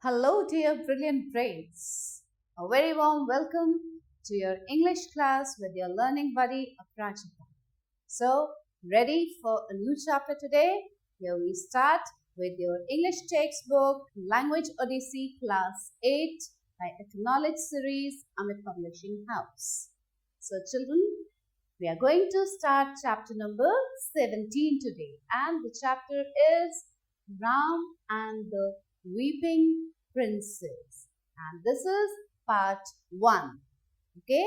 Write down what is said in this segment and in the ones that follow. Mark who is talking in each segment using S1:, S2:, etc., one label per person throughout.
S1: Hello, dear brilliant brains. A very warm welcome to your English class with your learning buddy, Aprachita. So, ready for a new chapter today? Here we start with your English textbook, Language Odyssey, Class 8 by Acknowledge Series, Amit Publishing House. So, children, we are going to start chapter number 17 today. And the chapter is Ram and the Weeping Princess, and this is part 1. Okay,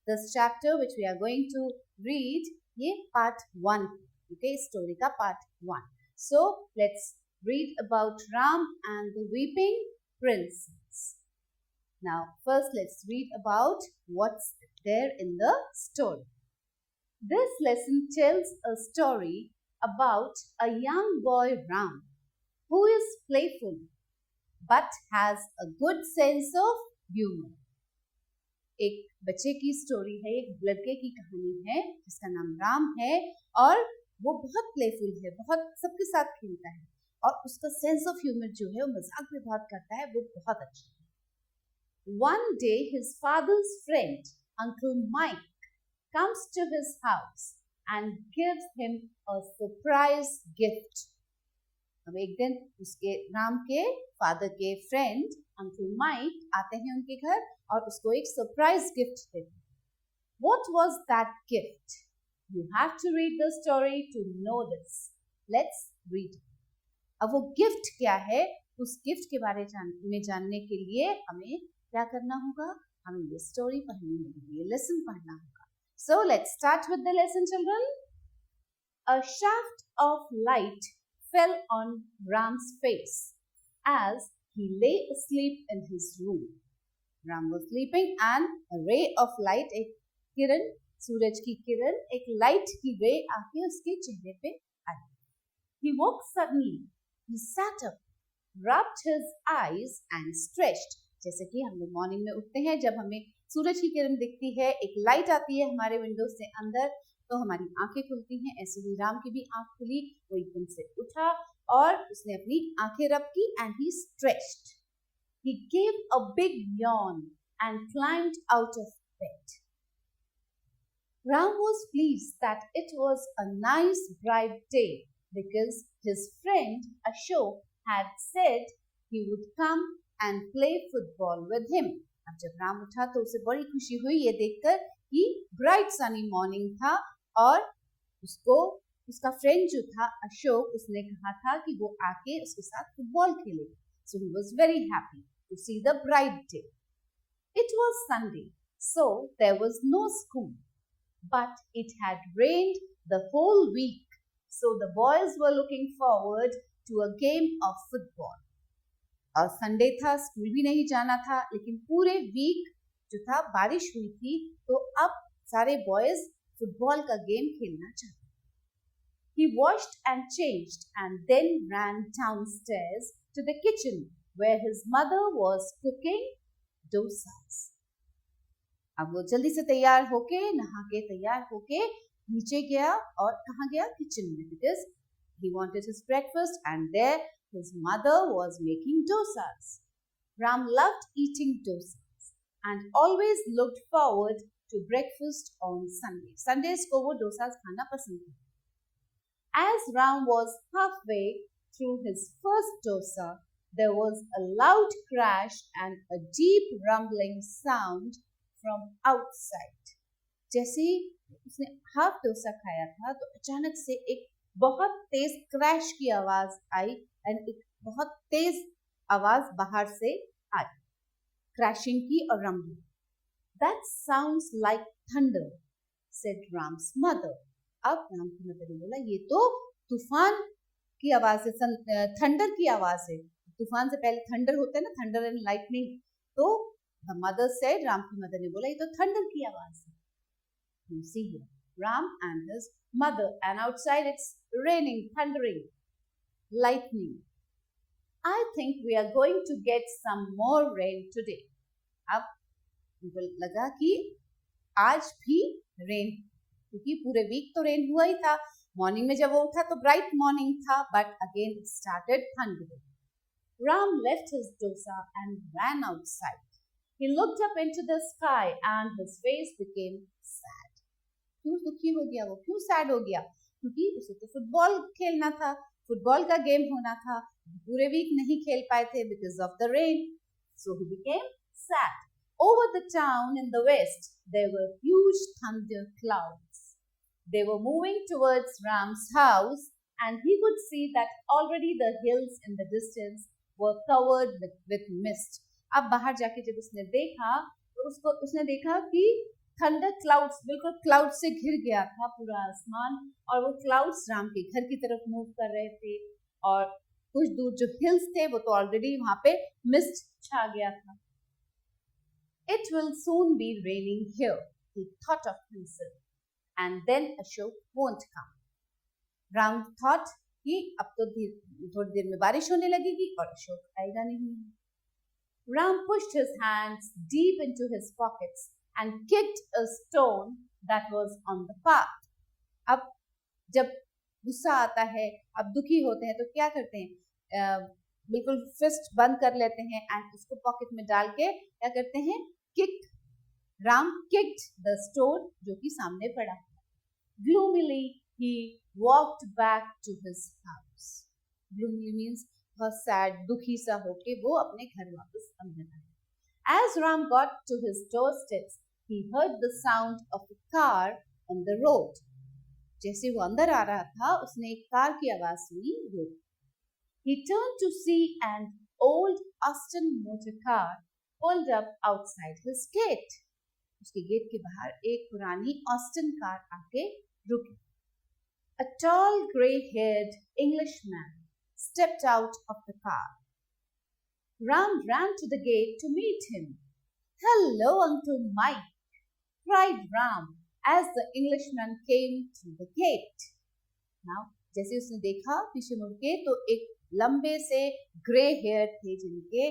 S1: this chapter which we are going to read, ye part 1. Okay, story ka part 1. So let's read about Ram and the Weeping Princess. Now first let's read about what's there in the story. This lesson tells a story about a young boy Ram who is playful but has a good sense of humor. एक बच्चे की story है, एक लड़के की कहानी है जिसका नाम राम है और वो बहुत प्लेफुल है, बहुत सबके साथ खेलता है और उसका सेंस ऑफ ह्यूमर जो है वो मजाक भी बहुत करता है, वो बहुत अच्छा है. One day his father's friend Uncle Mike comes to his house and gives him a surprise gift. अब एक दिन उसके राम के फादर के फ्रेंड अंकल माइक आते हैं उनके घर और उसको एक सरप्राइज गिफ्ट देते हैं. What was that gift? You have to read the story to know this. Let's read. अब वो गिफ्ट क्या है, उस गिफ्ट के बारे में जानने के लिए हमें क्या करना होगा, हमें ये स्टोरी पढ़नी होगी, ये लेसन पढ़ना होगा. So let's start with the lesson, children. A shaft of light fell on Ram's face as he lay asleep in his room. Ram was sleeping and a ray of light, एक किरण, सूरज की किरण, एक light की रे आके उसके चेहरे पे आई. He woke suddenly. He sat up, rubbed his eyes and stretched. जैसे कि हम लोग मॉर्निंग में उठते हैं, जब हमें सूरज की किरण दिखती है, एक लाइट आती है हमारे विंडो से अंदर, तो हमारी आंखें खुलती हैं. ऐसे ही राम की भी आंख खुली, वो एकदम से उठा और उसने अपनी आंखें रब की and he stretched. He gave a big yawn and climbed out of bed. Ram was pleased that it was a nice bright day because his friend Ashok had said he would come and play football with him. अब जब राम उठा तो उसे बड़ी खुशी हुई ये देखकर कि ब्राइट सनी मॉर्निंग था और उसको उसका फ्रेंड जो था अशोक, उसने कहा था कि वो आके उसके साथ फुटबॉल खेले. So he was very happy to see the bright day. It was Sunday, so there was no school, but it had rained the whole week, so the boys were looking forward to a game of football. और Sunday था, school भी नहीं जाना था, लेकिन पूरे week जो था बारिश हुई थी, तो अब सारे बॉयज फुटबॉल का गेम खेलना चाहते. He washed and changed and then ran downstairs to the kitchen where his mother was cooking dosas. अब वो जल्दी से तैयार होके, नहा के तैयार होके नीचे गया और कहाँ गया, किचन में, because he wanted his breakfast and there his mother was making dosas. Ram loved eating dosas and always looked forward to breakfast on Sunday. Sundays को वो dosas खाना पसंद था. As Ram was halfway through his first dosa, there was a loud crash and a deep rumbling sound from outside. जैसे उसने half dosa खाया था तो अचानक से एक बहुत तेज क्रैश की आवाज आई और एक बहुत तेज आवाज बाहर से आई, क्रैशिंग की और rambling. That sounds like thunder, said Ram's mother. अब राम की मदर ने बोला, ये तो तूफान की आवाज है, थंडर की आवाज है. तूफान से पहले थंडर होता है ना, थंडर एंड लाइटनिंग. तो the mother said, राम की मदर ने बोला, ये तो थंडर की आवाज है. You see here, Ram and his mother, and outside it's raining, thundering, lightning. I think we are going to get some more rain today. अब उनको लगा कि आज भी रेन, क्योंकि पूरे वीक तो रेन हुआ ही था. मॉर्निंग में जब वो उठा तो ब्राइट मॉर्निंग था, but again it started thundering. Ram left his dosa and ran outside. He looked up into the sky and his face became sad. क्यों दुखी हो गया वो? क्यों सैड हो गया? क्योंकि उसे तो फुटबॉल खेलना था, फुटबॉल का गेम होना था, पूरे वीक नहीं खेल पाए थे because of the rain. So he became sad. Over the town in the west, there were huge thunder clouds. They were moving towards Ram's house, and he could see that already the hills in the distance were covered with mist. अब बाहर जाके जब उसने देखा तो उसने देखा कि थंडर क्लाउड्स, बिल्कुल क्लाउड से घिर गया था पूरा आसमान, और वो क्लाउड्स राम के घर की तरफ मूव कर रहे थे, और कुछ दूर जो हिल्स थे वो तो ऑलरेडी वहां पे मिस्ट छा गया था. It will soon be raining here, he thought of himself, and then Ashok won't come. Ram thought कि अब तो थोड़ी देर में बारिश होने लगेगी और अशोक आएगा नहीं. Ram pushed his hands deep into his pockets and kicked a stone that was on the path. अब जब गुस्सा आता है, अब दुखी होते हैं तो क्या करते हैं? बिल्कुल फिस्ट बंद कर लेते हैं एंड उसको पॉकेट में डाल के क्या करते हैं? Kick. Ram kicked the stone जो कि सामने पड़ा. Gloomily he walked back to his house. Gloomily means बहुत sad, दुखी सा होके वो अपने घर वापस अंदर आया. As Ram got to his doorsteps, he heard the sound of a car on the road. जैसे वो अंदर आ रहा था, उसने एक कार की आवाज सुनी road. He turned to see an old Austin motor car pulled up outside his gate. उसके गेट के बाहर एक पुरानी ऑस्टिन कार आके रुकी. A tall gray-haired Englishman stepped out of the car. Ram ran to the gate to meet him. Hello, Uncle Mike, cried Ram as the Englishman came through the gate. Now, जैसे उसने देखा पीछे मुड़ के तो एक लंबे से ग्रे हेयर थे जिनके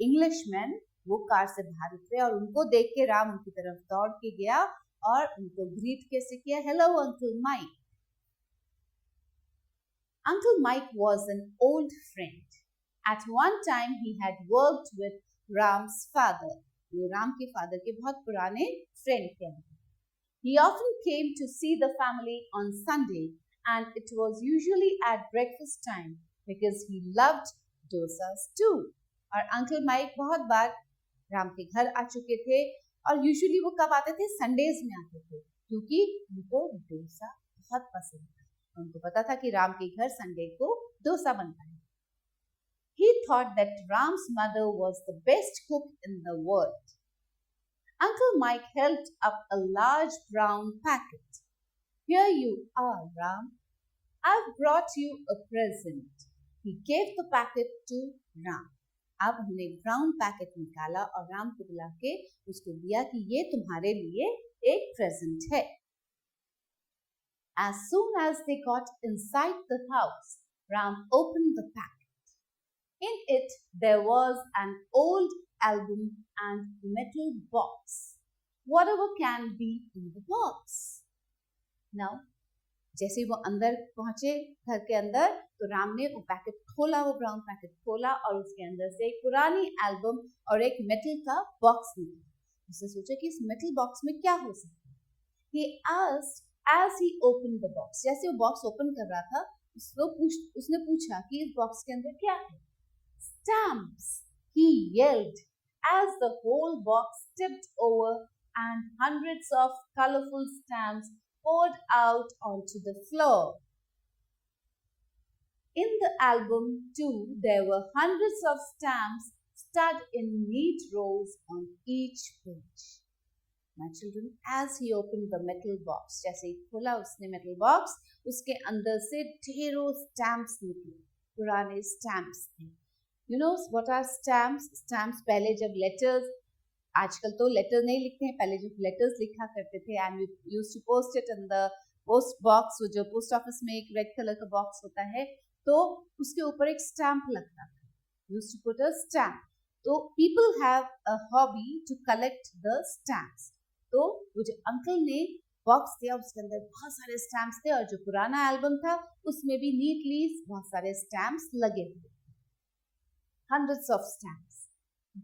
S1: इंग्लिशमैन वो कार से बाहर उतरे, और उनको देख के राम उनकी तरफ दौड़ के गया और उनको ग्रीट कैसे किया? Hello uncle mic. Uncle Mike was an old friend. At one time he had worked with Ram's father. वो राम के फादर के बहुत पुराने फ्रेंड थे. He often came to see the family on Sunday, and it was usually at breakfast time because he loved dosas too. और uncle mic बहुत बार राम के घर आ चुके थे, और यूजुअली वो कब आते थे? संडेज में आते थे, क्योंकि उनको डोसा बहुत पसंद था. उनको पता था कि राम के घर संडे को डोसा बनता है. He thought that Ram's mother was the best cook in the world. Uncle Mike held up a large brown packet. Here you are, Ram. I've brought you a present. He gave the packet to Ram. अब हमने brown packet निकाला और राम को बुला के उसको दिया कि ये तुम्हारे लिए एक प्रेजेंट है. As soon as they got inside the house, Ram opened the packet. In it there was an old album and metal box. Whatever can be in the box? Now, जैसे वो अंदर पहुंचे घर के अंदर तो राम ने वो पैकेट खोला, वो ब्राउन पैकेट खोला, और उसके अंदर से एक पुरानी एल्बम और एक मेटल का बॉक्स निकला. उसने सोचा कि इस मेटल बॉक्स में क्या हो सकता है. He asked as he opened the box. जैसे वो बॉक्स ओपन कर रहा था उसने पूछा कि इस बॉक्स के अंदर क्या है. Stamps, he yelled as the whole box tipped over and hundreds of colorful stamps poured out onto the floor. In the album too, there were hundreds of stamps stuck in neat rows on each page. My children, as he opened the metal box, जैसे ही खोला उसने metal box, उसके अंदर से ढेरों stamps निकले, पुराने stamps थे. You know what are stamps? Stamps पहले जब letters, आजकल तो लेटर नहीं लिखते हैं, पहले जो लेटर्स लिखा करते थे and we used to post it in the post box. वो जो पोस्ट ऑफिस में एक रेड कलर का बॉक्स होता है तो उसके ऊपर एक स्टैम्प लगता था. Used to put a stamp. तो people have a hobby to collect the stamps. तो वो जो अंकल ने बॉक्स दिया उसके अंदर बहुत सारे स्टैम्प्स थे, और जो पुराना एल्बम था उसमें भी नीटली बहुत सारे स्टैम्प्स लगे हुए. hundreds of stamps.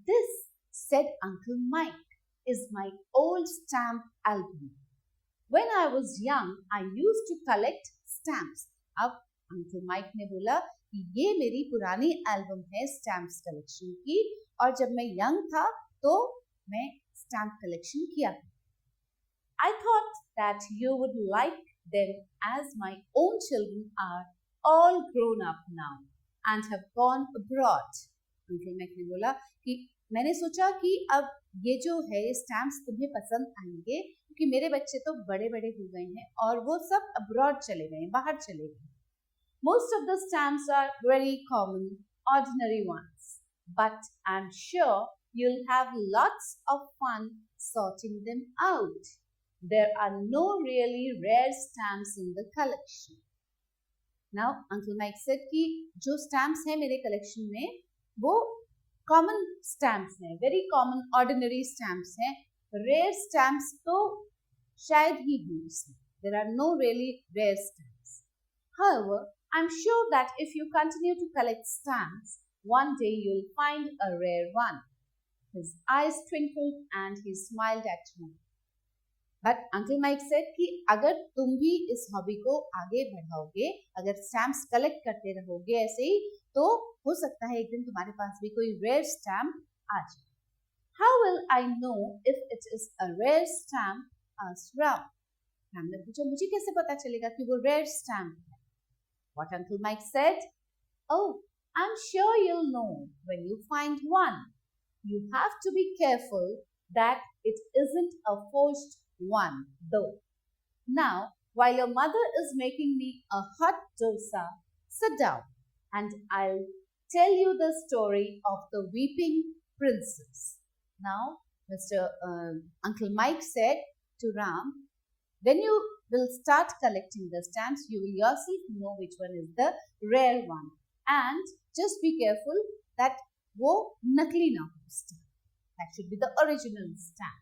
S1: This, said Uncle Mike, is my old stamp album. When I was young, I used to collect stamps. अब अंकल माइक ने बोला कि ये मेरी पुरानी एल्बम है स्टैम्प्स कलेक्शन की, और जब मैं यंग था तो मैं स्टैम्प कलेक्शन किया. I thought that you would like them as my own children are all grown up now and have gone abroad. Uncle Mac ने बोला कि मैंने सोचा कि अब ये जो है स्टैम्प्स तुम्हें पसंद आएंगे क्योंकि मेरे बच्चे तो बड़े बड़े हो गए हैं और वो सब अब्रॉड चले गए, बाहर चले गए. Most of the stamps are very common, ordinary ones, but I'm sure you'll have lots of fun sorting them out. There are no really rare stamps in the collection. Now, Uncle Mike said कि जो stamps हैं मेरे collection में वो common stamps हैं, very common ordinary stamps हैं. Rare stamps तो शायद ही हो इसमें. There are no really rare stamps. However, I'm sure that if you continue to collect stamps, one day you'll find a rare one. His eyes twinkled and he smiled at me. But Uncle Mike said कि अगर तुम भी इस hobby को आगे बढ़ाओगे, अगर stamps collect करते रहोगे ऐसे ही, तो हो सकता है एक दिन तुम्हारे पास भी कोई रेयर स्टैम्प आ जाए. How will I know if it is a rare stamp? asked Ram. Ram ने पूछा मुझे कैसे पता चलेगा कि वो रेयर स्टैम्प है. What Uncle Mike said? Oh, I'm sure you'll know when you find one. You have to be careful that it isn't a forged one, though. Now, while your mother is making me a hot dosa, sit down and I'll tell you the story of the weeping princess. Now, Uncle Mike said to Ram, when you will start collecting the stamps, you will yourself know which one is the rare one. And just be careful that वो नकली ना हो stamp. That should be the original stamp.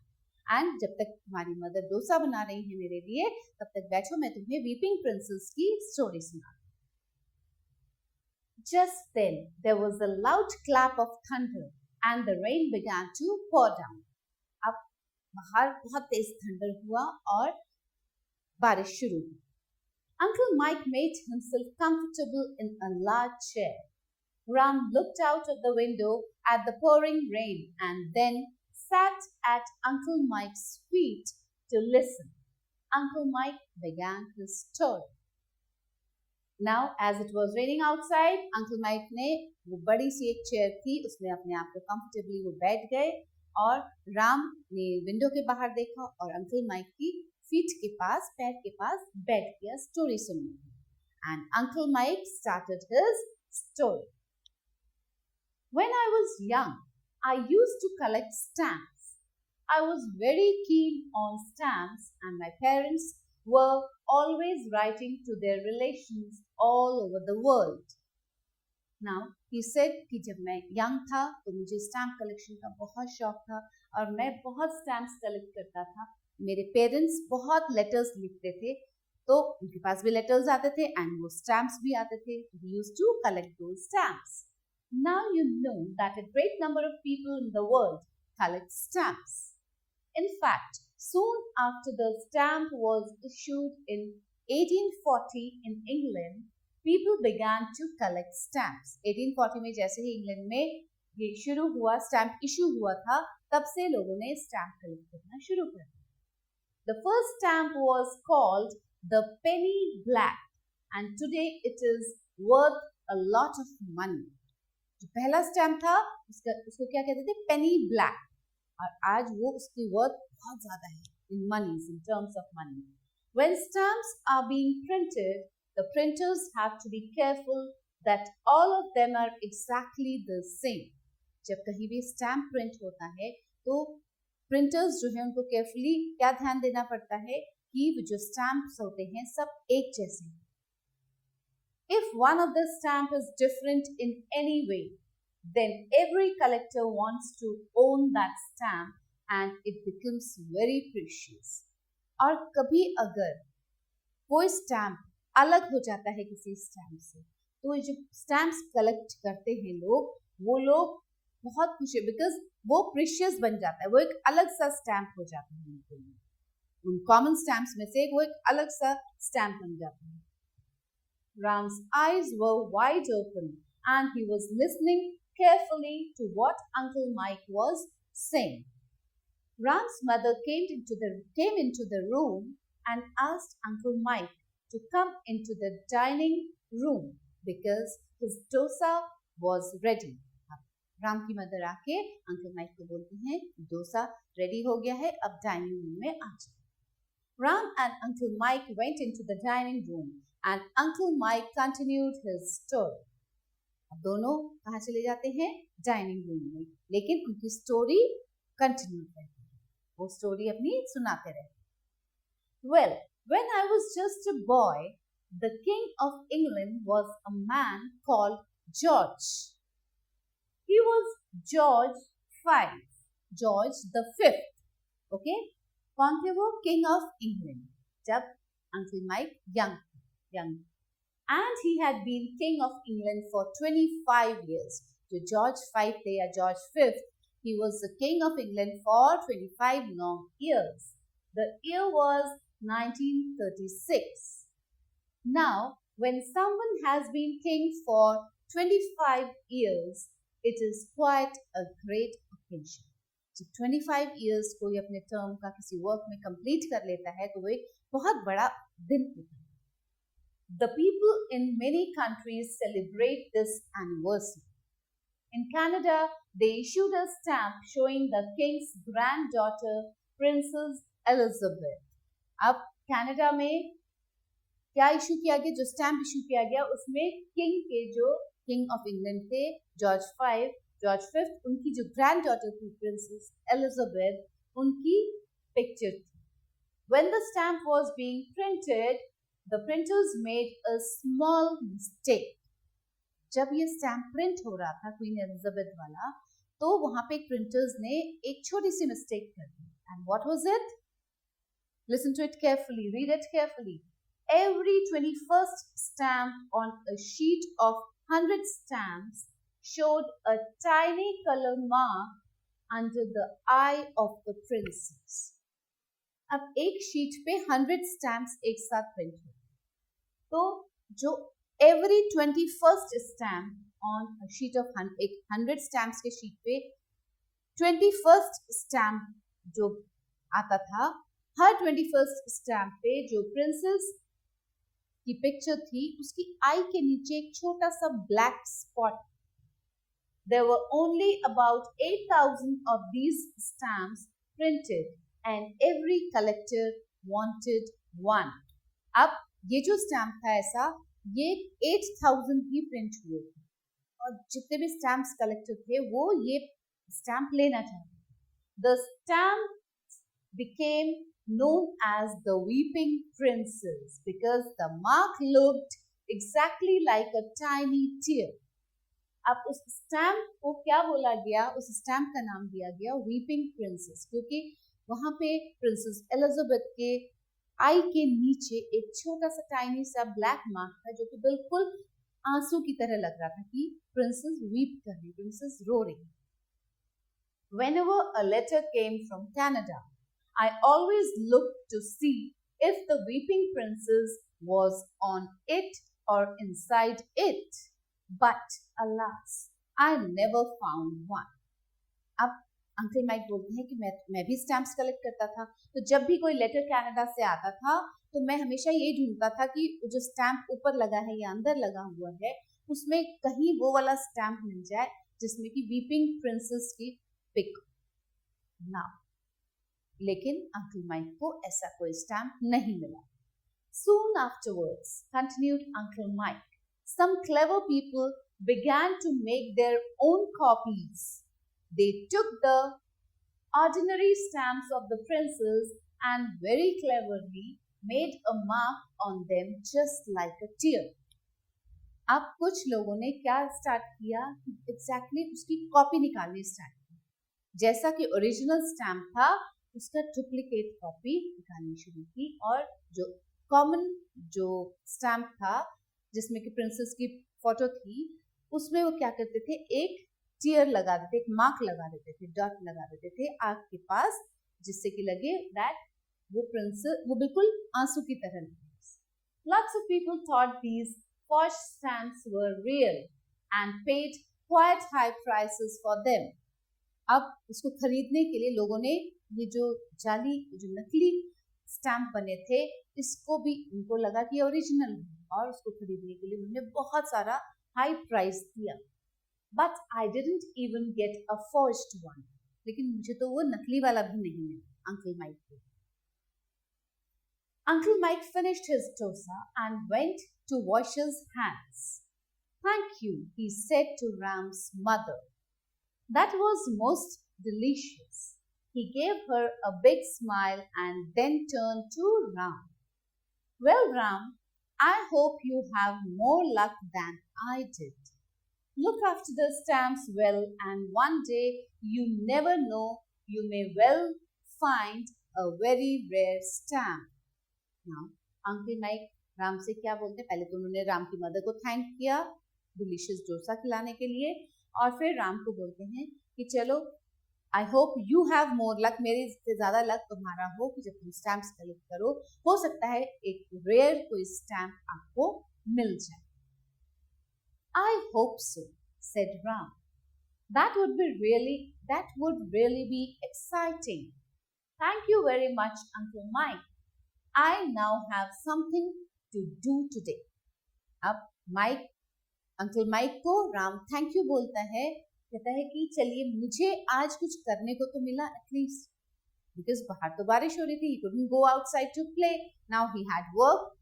S1: And जब तक तुम्हारी mother dosa बना रही है मेरे लिए, तब तक बैठो मैं तुम्हें वीपिंग प्रिंसेस की स्टोरी सुना. Just then there was a loud clap of thunder and the rain began to pour down. अब बाहर बहुत तेज थंडर हुआ और बारिश शुरू हुई. Uncle Mike made himself comfortable in a large chair. Ram looked out of the window at the pouring rain and then sat at Uncle Mike's feet to listen. Uncle Mike began his story. Now, as it was raining outside, Uncle Mike ने वो बड़ी सी एक chair थी, उसमें अपने आप को comfortably वो बैठ गए और राम ने विंडो के बाहर देखा और अंकल माइक की फीट के पास, पैर के पास बैठ गया स्टोरी सुनने. And Uncle Mike started his story. When I was young, I used to collect stamps. I was very keen on stamps and my parents were always writing to their relations all over the world. Now, he said कि जब मैं young था तो मुझे stamp collection का बहुत शौक था और मैं बहुत stamps collect करता था. मेरे parents बहुत letters लिखते थे तो उनके पास भी letters आते थे and वो stamps भी आते थे. We used to collect those stamps. Now you know that a great number of people in the world collect stamps. In fact, soon after the stamp was issued in 1840 in England, people began to collect stamps. 1840 में जैसे ही England में ये शुरू हुआ, stamp issue हुआ था, तब से लोगों ने स्टैम्प कलेक्ट करना शुरू कर दिया. The first stamp was called the penny black, and today it is worth a lot of money. जो पहला स्टैम्प था उसको क्या कहते थे? पेनी ब्लैक. और आज वो उसकी वर्थ बहुत ज्यादा है in monies, in terms of money. When stamps are being printed, the printers have to be careful that all of them are exactly the same. जब कहीं भी स्टैम्प प्रिंट होता है तो प्रिंटर्स जो है उनको केयरफुली क्या ध्यान देना पड़ता है कि जो स्टैम्प्स होते हैं सब एक जैसे हैं. If one of the stamp is different in any way, then every collector wants to own that stamp and it becomes very precious. और कभी अगर कोई स्टैम्प अलग हो जाता है किसी स्टैम्प से, तो ये जो स्टैम्प्स कलेक्ट करते हैं लोग वो लोग बहुत खुश है बिकॉज वो प्रीशियस बन जाता है, वो एक अलग सा स्टैम्प हो जाता है उनके लिए। उन कॉमन स्टैम्प्स में से वो एक अलग सा स्टैम्प बन जाता है। Ram's eyes were wide open and he was listening carefully to what Uncle Mike was saying. Ram's mother came into the room and asked Uncle Mike to come into the dining room because his dosa was ready. Ram की mother आके uncle mic को बोलती हैं dosa ready हो गया है, अब dining room में आ जाओ। Ram and Uncle Mike went into the dining room and Uncle Mike continued his story. अब दोनों कहाँ चले जाते हैं? डाइनिंग रूम में, लेकिन उनकी स्टोरी कंटिन्यू रहती है, वो स्टोरी अपनी सुनाते रहते हैं। Well, when I was just a boy, the King of England was a man called George. He was George V, George the Fifth. Okay? कौन थे वो? किंग ऑफ इंग्लैंड, जब uncle Mike young, and he had been king of England for 25 years. जो George 5 थे या George 5th, he was the king of England for 25 long years. The year was 1936. Now, when someone has been king for 25 years, it is quite a great occasion. जब 25 years कोई अपने term का किसी work में complete कर लेता है तो वो एक बहुत बड़ा दिन होता है। The people in many countries celebrate this anniversary. In Canada, they issued a stamp showing the king's granddaughter, Princess Elizabeth. अब कनाडा में क्या इशू किया गया? जो स्टैम्प इशू किया गया उसमें किंग के जो किंग ऑफ इंग्लैंड थे जॉर्ज 5th, उनकी जो ग्रैंड डॉटर थी प्रिंसेस एलिजाबेथ, उनकी पिक्चर थी। When the stamp was being printed, the printers made a small mistake. जब ये स्टैम्प प्रिंट हो रहा था क्वीन एलिजाबेथ वाला, तो वहां पे प्रिंटर्स ने एक छोटी सी मिस्टेक कर दी। And what was it? Listen to it carefully, read it carefully. Every 21st stamp on a sheet of 100 stamps showed a tiny color mark under the eye of the princess. अब एक sheet पे 100 stamps एक साथ print हो, तो जो every 21st stamp on a sheet of 100 stamps के sheet पे 21st स्टैम्प जो आता था, हर 21st स्टैम्प पे जो प्रिंसेस की पिक्चर थी उसकी आई के नीचे एक छोटा सा black spot. There were only about 8,000 of these stamps printed and every collector wanted one. अब ये जो स्टैम्प था ऐसा, ये 8,000 ही प्रिंट हुए थे और जितने भी स्टैम्प्स कलेक्टर थे वो ये स्टैम्प लेना चाहते थे। The stamp became known as the Weeping Princess because the mark looked exactly like a tiny tear. अब उस स्टैम्प को क्या बोला गया? उस स्टैम्प का नाम दिया गया वीपिंग प्रिंसेस, क्योंकि वहां पे प्रिंसेस एलिजाबेथ के आई के नीचे एक छोटा सा टाइनी सा ब्लैक मार्क था जो कि बिल्कुल आंसू की तरह लग रहा था कि प्रिंसेस वीप कर रही, प्रिंसेस रो रही। Whenever a letter came from Canada, I always looked to see if the weeping princess was on it or inside it. But alas, I never found one. अब अंकल माइक बोलते हैं कि मैं भी stamps collect करता था, तो जब भी कोई लेटर कनाडा से आता था तो मैं हमेशा ये ढूंढता था कि जो स्टैम्प ऊपर लगा है या अंदर लगा हुआ है उसमें कहीं वो वाला स्टैम्प मिल जाए जिसमें कि वीपिंग प्रिंसेस की पिक ना। लेकिन अंकल माइक को ऐसा कोई स्टैम्प नहीं मिला। Soon afterwards, continued Uncle Mike, some clever people began to make their own copies. They took the ordinary stamps of the princes and very cleverly made a mark on them just like a tear. अब कुछ लोगों ने क्या start किया? Exactly उसकी copy निकालनी start की। जैसा कि ओरिजिनल स्टैम्प था उसका डुप्लीकेट कॉपी निकालनी शुरू की, और जो कॉमन जो स्टैम्प था जिसमें कि प्रिंसेस की फोटो थी उसमें वो क्या करते थे, एक टीयर लगा देते, एक मार्क लगा देते थे, डॉट लगा देते थे आंख के पास, जिससे कि लगे दैट वो प्रिंसेस वो बिल्कुल आंसू की तरह लगे. Lots of people thought these posh stamps were real and paid quite high prices for them. अब इसको खरीदने के लिए लोगों ने ये जो जाली, जो नकली स्टैम्प बने थे, इसको भी उनको लगा कि ओरिजिनल है, और उसको खरीदने के लिए उन्होंने बहुत सारा हाई प्राइस दिया. But I didn't even get a forged one. लेकिन मुझे तो वो नकली वाला भी नहीं मिला अंकल माइक को. Uncle Mike finished his dosa and went to wash his hands. Thank you, he said to Ram's mother. That was most delicious. He gave her a big smile and then turned to Ram. Well, Ram, I hope you have more luck than I did. Look after the stamps well, and one day, you never know, you may well find a very rare stamp. Now, uncle mic Ram से क्या बोलते हैं? पहले तो उन्होंने राम की mother को thank किया डिलीशियस डोसा खिलाने के लिए, और फिर राम को बोलते हैं कि चलो, I hope you have more luck, मेरे से ज़्यादा लक तुम्हारा हो कि जब तुम स्टैम्प्स कलेक्ट करो, हो सकता है एक रेयर कोई स्टैम्प आपको मिल जाए. I hope so, said Ram. That would really be exciting. Thank you very much, Uncle Mike. I now have something to do today. अब माइक, अंकल माइक को राम थैंक यू बोलता है, कहता है कि चलिए मुझे आज कुछ करने को तो मिला एटलीस्ट, बिकॉज बाहर तो बारिश हो रही थी. He couldn't go outside to play. Now he had work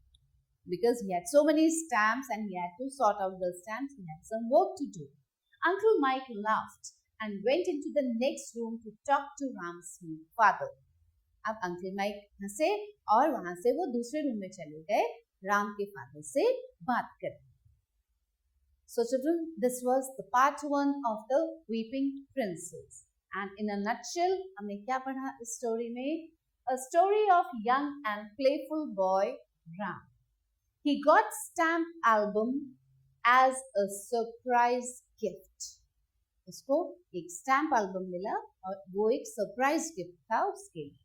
S1: because he had so many stamps and he had to sort out the stamps. He had some work to do. Uncle Mike laughed and went into the next room to talk to Ram's father. अब uncle mic हंसे और वहां से वो दूसरे room में चले गए राम के फादर से बात करने. So children, this was the part 1 of the Weeping Princess. And in a nutshell, हमने क्या पढ़ा इस स्टोरी में? A story of young and playful boy Ram. He got stamp album as a surprise gift. उसको एक stamp album मिला और वो एक सरप्राइज गिफ्ट था उसके लिए.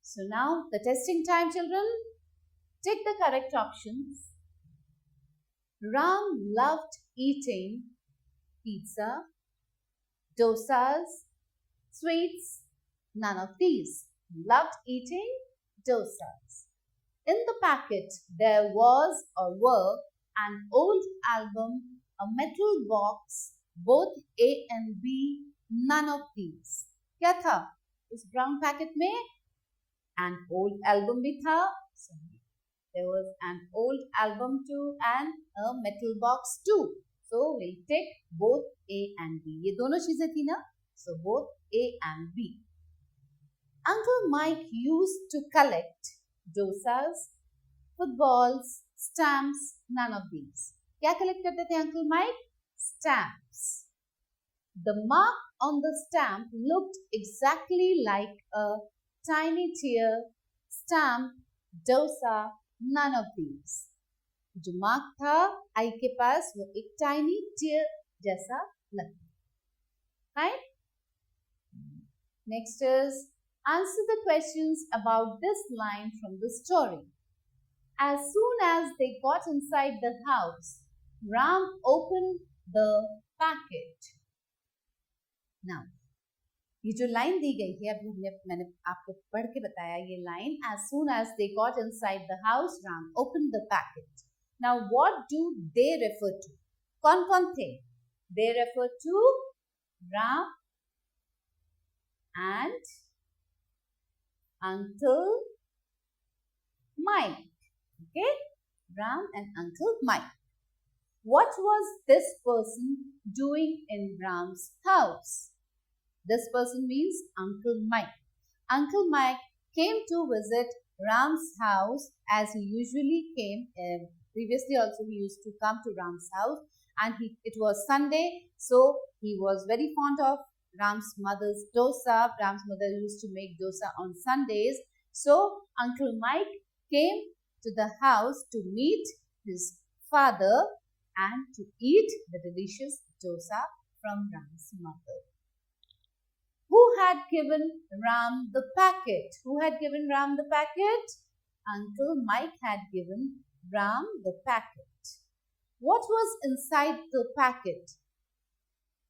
S1: So now the testing time, children. Take the correct options. Ram loved eating pizza, dosas, sweets. None of these. Loved eating dosas. In the packet there was or were an old album, a metal box, both A and B. None of these. क्या था उस brown packet में? An old album भी था. There was an old album too and a metal box too. So we'll take both A and B. ये दोनों चीजें थी ना? So both A and B. Uncle Mike used to collect dosas, footballs, stamps. None of these. क्या collect करते थे Uncle Mike? Stamps. The mark on the stamp looked exactly like a tiny tear, stamp, dosa, none of these. जो mark था आई के पास वो एक tiny tier जैसा लगता. Right? Next is answer the questions about this line from the story. As soon as they got inside the house, Ram opened the packet. Now, ये जो line दी गई है अभी मैंने आपको पढ़ के बताया ये line. As soon as they got inside the house, Ram opened the packet. Now what do they refer to? कौन कौन थे? They refer to Ram and Uncle Mike. Okay, Ram and Uncle Mike. What was this person doing in Ram's house? This person means Uncle Mike. Uncle Mike came to visit Ram's house as he usually came. Previously also he used to come to Ram's house, and it was Sunday, so he was very fond of Ram's mother's dosa. Ram's mother used to make dosa on Sundays. So Uncle Mike came to the house to meet his father and to eat the delicious dosa from Ram's mother. Who had given Ram the packet? Who had given Ram the packet? Uncle Mike had given Ram the packet. What was inside the packet?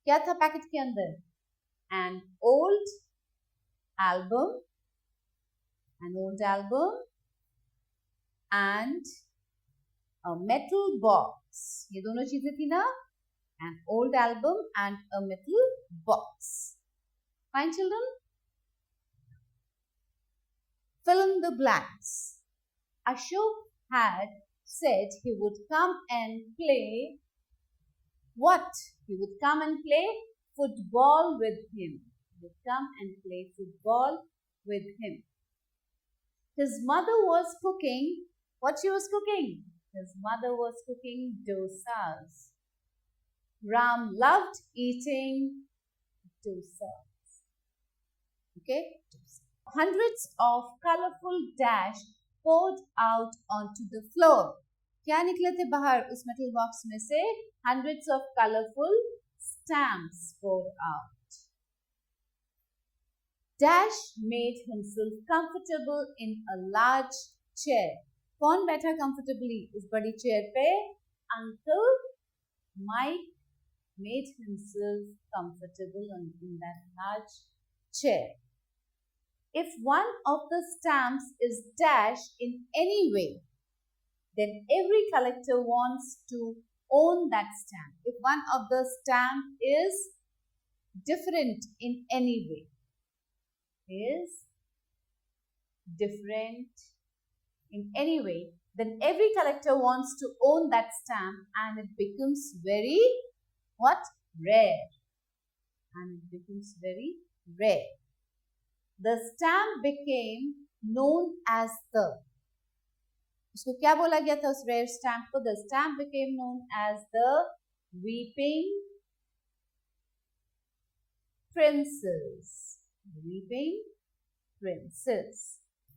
S1: क्या था packet के अंदर? An old album and a metal box. ये दोनों चीजें थी ना? An old album and a metal box. Fine, children? Fill in the blanks. Ashok had said he would come and play what? He would come and play football with him. He would come and play football with him. His mother was cooking. What she was cooking? His mother was cooking dosas. Ram loved eating dosas. Okay? Hundreds of colorful dash poured out onto the floor. क्या निकले थे बाहर उस metal box में से? Hundreds of colorful stamps poured out. Dash made himself comfortable in a large chair. कौन बैठा comfortably इस बड़ी chair पे? Uncle Mike made himself comfortable in that large chair. If one of the stamps is dashed in any way, then every collector wants to own that stamp. If one of the stamp is different in any way, then every collector wants to own that stamp and it becomes very rare. The stamp became known as the उसको क्या बोला गया था उस rare stamp को? The stamp became known as the Weeping Princess.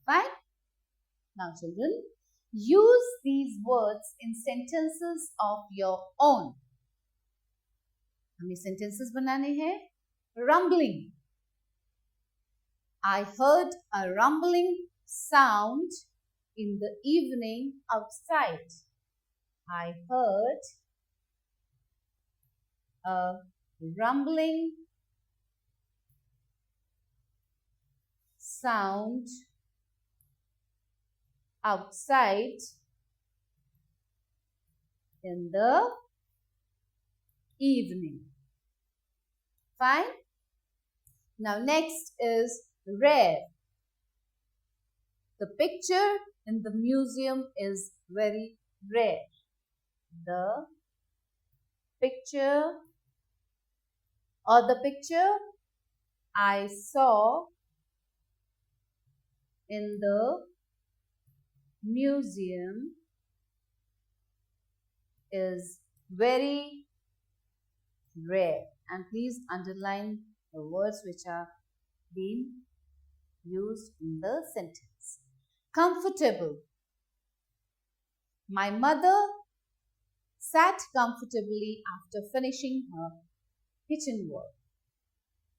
S1: Fine? Now children, use these words in sentences of your own. हमें sentences बनाने हैं. Rumbling. I heard a rumbling sound in the evening outside. I heard a rumbling sound outside in the evening. Fine? Now next is rare. The picture in the museum is very rare. The picture I saw in the museum is very rare. And please underline the words which are being used in the sentence. Comfortable. My mother sat comfortably after finishing her kitchen work.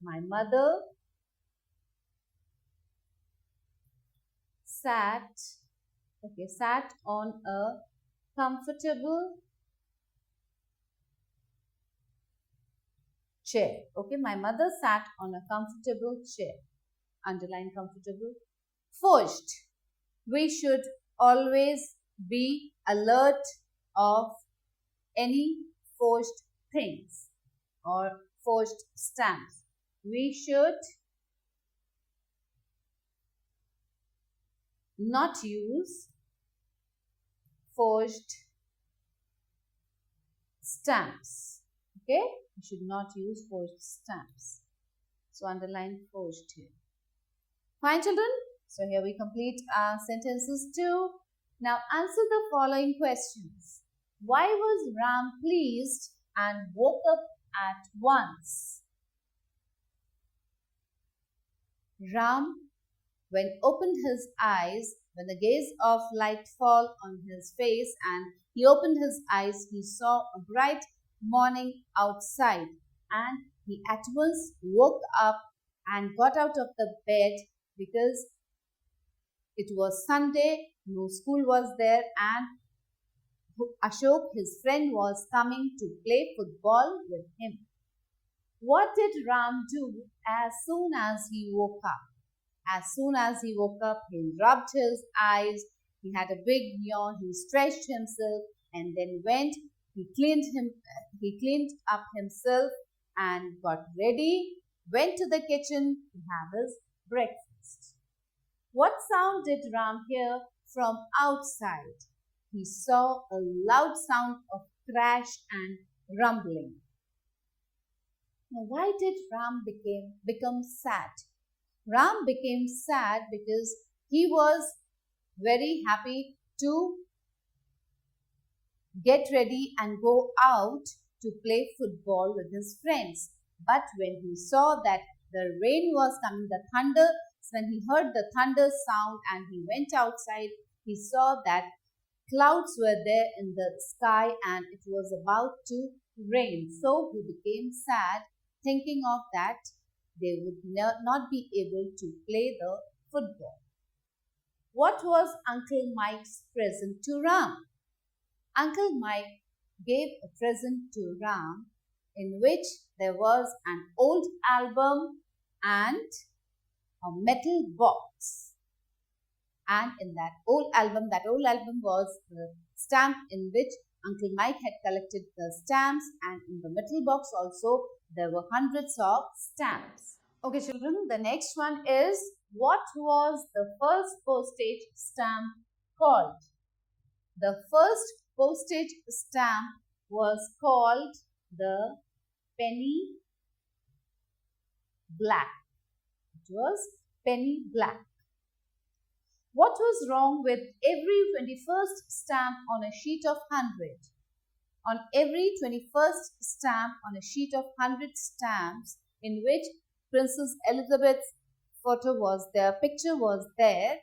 S1: My mother sat on a comfortable chair. Okay, my mother sat on a comfortable chair. Underline comfortable. Forged. We should always be alert of any forged things or forged stamps. We should not use forged stamps. Okay? We should not use forged stamps. So underline forged here. Fine, children? So here we complete our sentences too. Now answer the following questions. Why was Ram pleased and woke up at once? Ram, when opened his eyes, when the gaze of light fell on his face and he opened his eyes, he saw a bright morning outside. and he at once woke up and got out of the bed because it was Sunday, no school was there, and Ashok, his friend, was coming to play football with him. What did Ram do as soon as he woke up? As soon as he woke up, he rubbed his eyes, he had a big yawn, he stretched himself, and then he cleaned up himself and got ready, went to the kitchen to have his breakfast. What sound did Ram hear from outside? He saw a loud sound of crash and rumbling. Now, why did Ram become sad? Ram became sad because he was very happy to get ready and go out to play football with his friends. But when he saw that the rain was coming, when he heard the thunder sound and he went outside, he saw that clouds were there in the sky and it was about to rain. So he became sad, thinking of that they would not be able to play the football. What was Uncle Mike's present to Ram? Uncle Mike gave a present to Ram in which there was an old album and a metal box. And in that old album was the stamp in which Uncle Mike had collected the stamps, and in the metal box also there were hundreds of stamps. Okay children, the next one is, what was the first postage stamp called? The first postage stamp was called the penny black. It was penny black. What was wrong with every 21st stamp on a sheet of 100? On every 21st stamp on a sheet of 100 stamps in which Princess Elizabeth's photo was there, picture was there,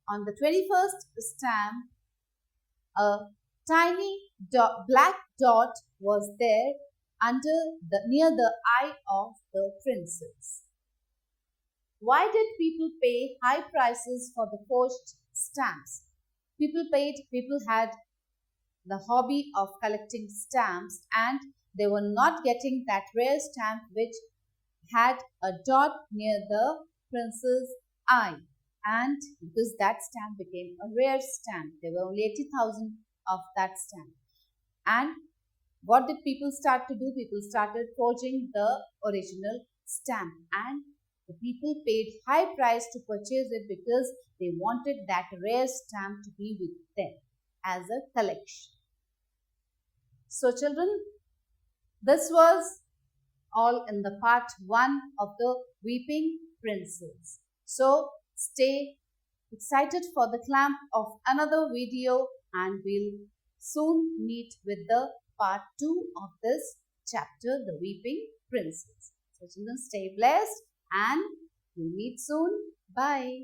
S1: on the 21st stamp, a tiny black dot was there near the eye of the princess. Why did people pay high prices for the forged stamps? People had the hobby of collecting stamps and they were not getting that rare stamp which had a dot near the prince's eye, and because that stamp became a rare stamp, there were only 80,000 of that stamp. And what did people start to do? People started forging the original stamp, and the people paid high price to purchase it because they wanted that rare stamp to be with them as a collection. So children, this was all in the part 1 of the Weeping Princess. So stay excited for the clamp of another video, and we'll soon meet with the part 2 of this chapter, the Weeping Princess. So children, stay blessed and we'll meet soon. Bye.